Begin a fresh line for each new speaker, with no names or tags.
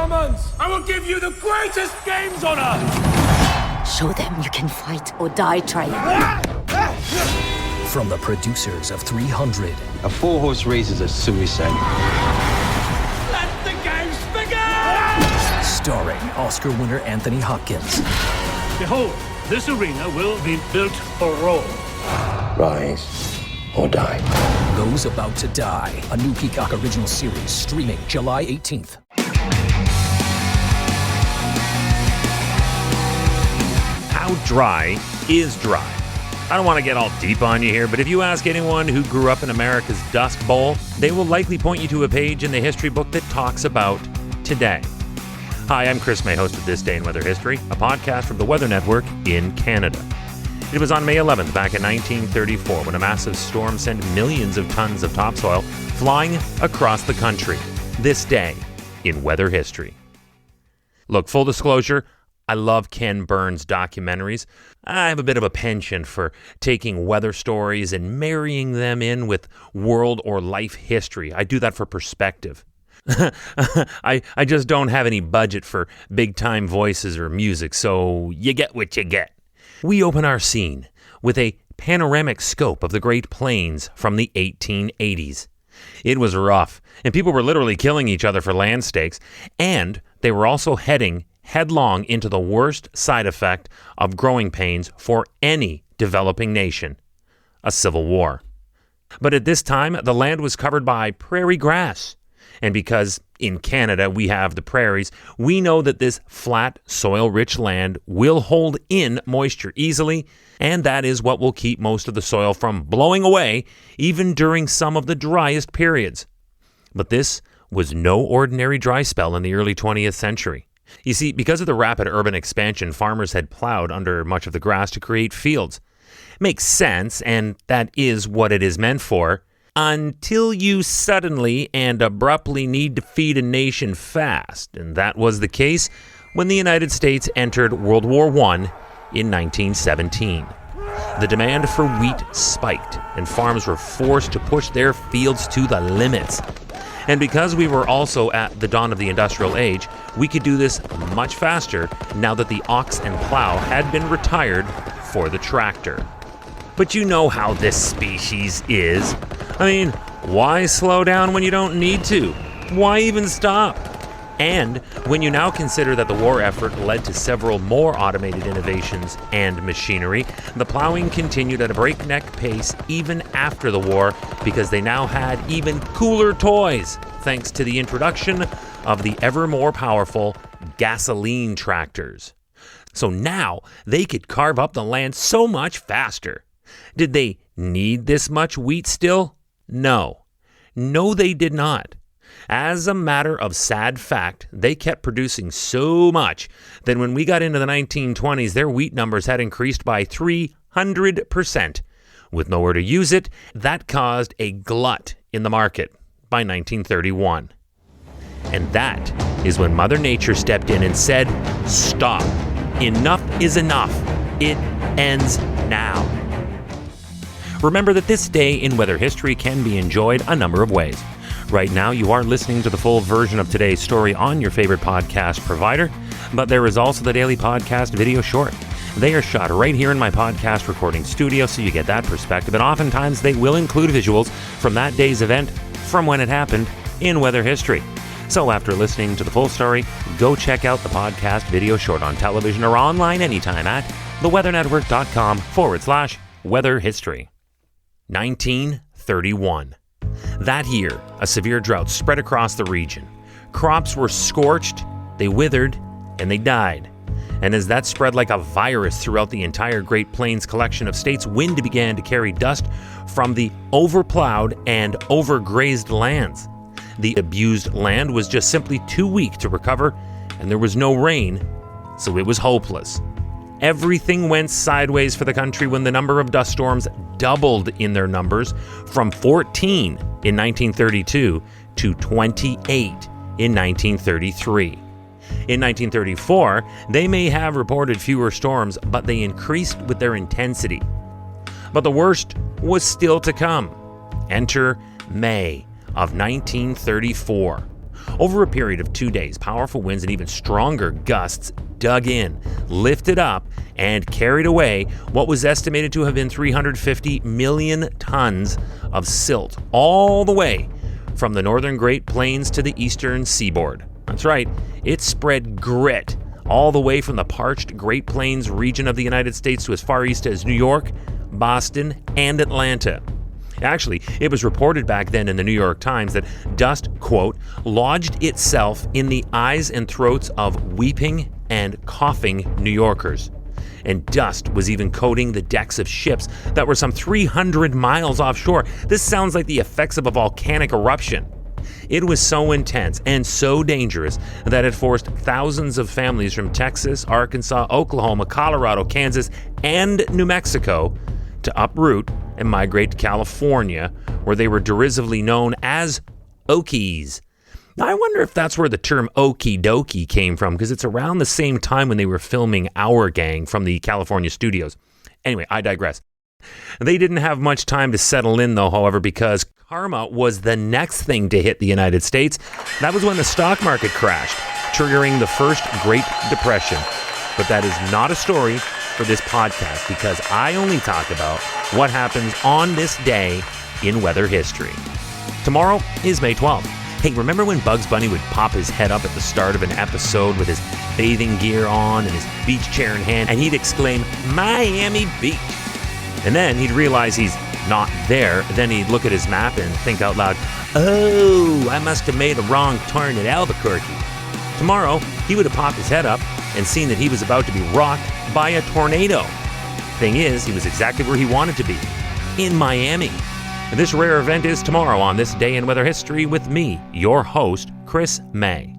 Romans! I will give you the greatest games on earth!
Show them you can fight or die trying.
From the producers of 300.
A 4-horse race is a suicide.
Let the games begin!
Starring Oscar winner Anthony Hopkins.
Behold, this arena will be built for Rome.
Rise or die.
Those About to Die. A new Peacock original series streaming July 18th.
How dry is dry? I don't want to get all deep on you here, but if you ask anyone who grew up in America's Dust Bowl, they will likely point you to a page in the history book that talks about today. Hi, I'm Chris May, host of This Day in Weather History, a podcast from the Weather Network in Canada. It was on May 11th, back in 1934, when a massive storm sent millions of tons of topsoil flying across the country. This day in weather history. Look, full disclosure, I love Ken Burns documentaries. I have a bit of a penchant for taking weather stories and marrying them in with world or life history. I do that for perspective. I just don't have any budget for big-time voices or music, so you get what you get. We open our scene with a panoramic scope of the Great Plains from the 1880s. It was rough, and people were literally killing each other for land stakes, and they were also heading headlong into the worst side effect of growing pains for any developing nation, a civil war. But at this time, the land was covered by prairie grass. And because in Canada we have the prairies, we know that this flat, soil-rich land will hold in moisture easily, and that is what will keep most of the soil from blowing away, even during some of the driest periods. But this was no ordinary dry spell in the early 20th century. You see, because of the rapid urban expansion, farmers had plowed under much of the grass to create fields. Makes sense, and that is what it is meant for, until you suddenly and abruptly need to feed a nation fast. And that was the case when the United States entered World War I in 1917. The demand for wheat spiked, and farms were forced to push their fields to the limits. And because we were also at the dawn of the industrial age, we could do this much faster now that the ox and plow had been retired for the tractor. But you know how this species is. I mean, why slow down when you don't need to? Why even stop? And when you now consider that the war effort led to several more automated innovations and machinery, the plowing continued at a breakneck pace even after the war because they now had even cooler toys thanks to the introduction of the ever more powerful gasoline tractors. So now they could carve up the land so much faster. Did they need this much wheat still? No. No, they did not. As a matter of sad fact, they kept producing so much that when we got into the 1920s, their wheat numbers had increased by 300%. With nowhere to use it, that caused a glut in the market by 1931. And that is when Mother Nature stepped in and said, "Stop. Enough is enough. It ends now." Remember that this day in weather history can be enjoyed a number of ways. Right now, you are listening to the full version of today's story on your favorite podcast provider, but there is also the daily podcast video short. They are shot right here in my podcast recording studio, so you get that perspective, and oftentimes they will include visuals from that day's event, from when it happened in weather history. So after listening to the full story, go check out the podcast video short on television or online anytime at theweathernetwork.com/weather history. 1931. That year, a severe drought spread across the region. Crops were scorched, they withered, and they died. And as that spread like a virus throughout the entire Great Plains collection of states, wind began to carry dust from the overplowed and overgrazed lands. The abused land was just simply too weak to recover, and there was no rain, so it was hopeless. Everything went sideways for the country when the number of dust storms doubled in their numbers from 14 in 1932 to 28 in 1933. In 1934, they may have reported fewer storms, but they increased with their intensity. But the worst was still to come. Enter May of 1934. Over a period of 2 days, powerful winds and even stronger gusts dug in, lifted up, and carried away what was estimated to have been 350 million tons of silt, all the way from the northern Great Plains to the eastern seaboard. That's right, it spread grit all the way from the parched Great Plains region of the United States to as far east as New York, Boston, and Atlanta. Actually, it was reported back then in the New York Times that dust, quote, lodged itself in the eyes and throats of weeping and coughing New Yorkers. And dust was even coating the decks of ships that were some 300 miles offshore. This sounds like the effects of a volcanic eruption. It was so intense and so dangerous that it forced thousands of families from Texas, Arkansas, Oklahoma, Colorado, Kansas, and New Mexico to uproot and migrate to California, where they were derisively known as Okies. Now, I wonder if that's where the term okie dokie came from, because it's around the same time when they were filming Our Gang from the California studios. Anyway, I digress. They didn't have much time to settle in, though, however, because karma was the next thing to hit the United States. That was when the stock market crashed, triggering the first Great Depression. But that is not a story for this podcast, because I only talk about what happens on this day in weather history. Tomorrow is May 12th. Hey, remember when Bugs Bunny would pop his head up at the start of an episode with his bathing gear on and his beach chair in hand, and he'd exclaim, "Miami Beach"? And then he'd realize he's not there. Then he'd look at his map and think out loud, "Oh, I must have made a wrong turn at Albuquerque." Tomorrow, he would have popped his head up and seen that he was about to be rocked by a tornado. Thing is, he was exactly where he wanted to be, in Miami. This rare event is tomorrow on This Day in Weather History with me, your host, Chris May.